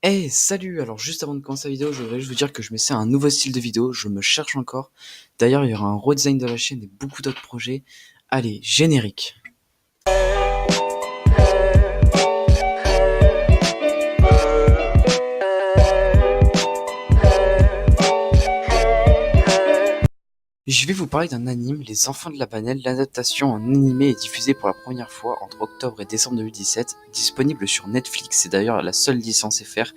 Hey, salut! Alors juste avant de commencer la vidéo, je voudrais juste vous dire que je m'essaie à un nouveau style de vidéo, je me cherche encore. D'ailleurs, il y aura un redesign de la chaîne et beaucoup d'autres projets. Allez, générique! Je vais vous parler d'un anime, Les Enfants de la Banelle. L'adaptation en animé est diffusée pour la première fois entre octobre et décembre 2017, disponible sur Netflix. C'est d'ailleurs la seule licence FR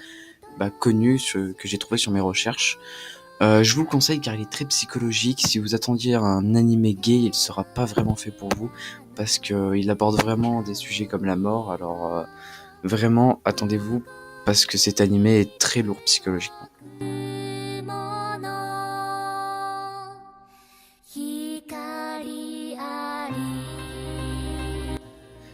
connue que j'ai trouvée sur mes recherches. Je vous le conseille car il est très psychologique. Si vous attendiez un animé gay, il sera pas vraiment fait pour vous parce qu'il aborde vraiment des sujets comme la mort. Alors vraiment, attendez-vous parce que cet animé est très lourd psychologiquement.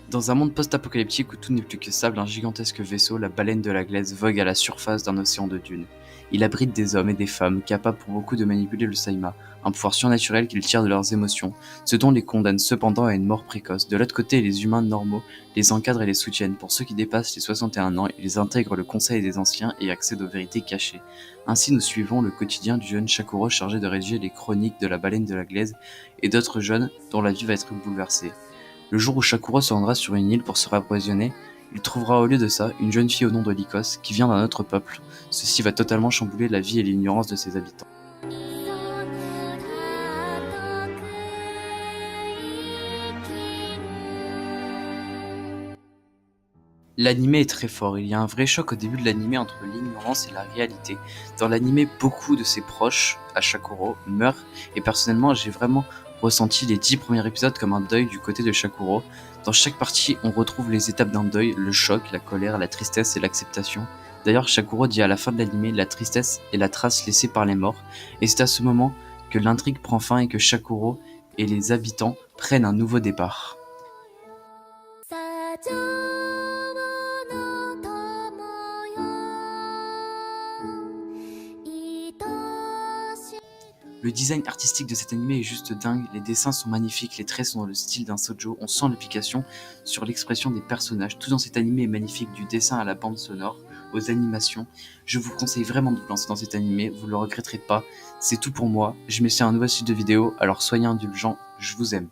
Dans un monde post-apocalyptique où tout n'est plus que sable, un gigantesque vaisseau, la baleine de la glaise, vogue à la surface d'un océan de dunes. Il abrite des hommes et des femmes capables pour beaucoup de manipuler le Saima, un pouvoir surnaturel qu'ils tirent de leurs émotions, ce dont les condamne cependant à une mort précoce. De l'autre côté, les humains normaux les encadrent et les soutiennent. Pour ceux qui dépassent les 61 ans, ils intègrent le conseil des anciens et accèdent aux vérités cachées. Ainsi, nous suivons le quotidien du jeune Shakuro chargé de rédiger les chroniques de la baleine de la glaise et d'autres jeunes dont la vie va être bouleversée. Le jour où Shakuro se rendra sur une île pour se rapprovisionner, il trouvera au lieu de ça une jeune fille au nom de Lycos qui vient d'un autre peuple. Ceci va totalement chambouler la vie et l'ignorance de ses habitants. L'animé est très fort, il y a un vrai choc au début de l'animé entre l'ignorance et la réalité. Dans l'animé, beaucoup de ses proches, à Shakuro, meurent, et personnellement j'ai vraiment ressenti les 10 premiers épisodes comme un deuil du côté de Shakuro. Dans chaque partie, on retrouve les étapes d'un deuil, le choc, la colère, la tristesse et l'acceptation. D'ailleurs, Shakuro dit à la fin de l'animé, la tristesse est la trace laissée par les morts, et c'est à ce moment que l'intrigue prend fin et que Shakuro et les habitants prennent un nouveau départ. Le design artistique de cet animé est juste dingue, les dessins sont magnifiques, les traits sont dans le style d'un shoujo, on sent l'application sur l'expression des personnages. Tout dans cet animé est magnifique, du dessin à la bande sonore, aux animations. Je vous conseille vraiment de vous lancer dans cet animé, vous ne le regretterez pas. C'est tout pour moi, je m'essaie à un nouveau style de vidéo, alors soyez indulgents, je vous aime.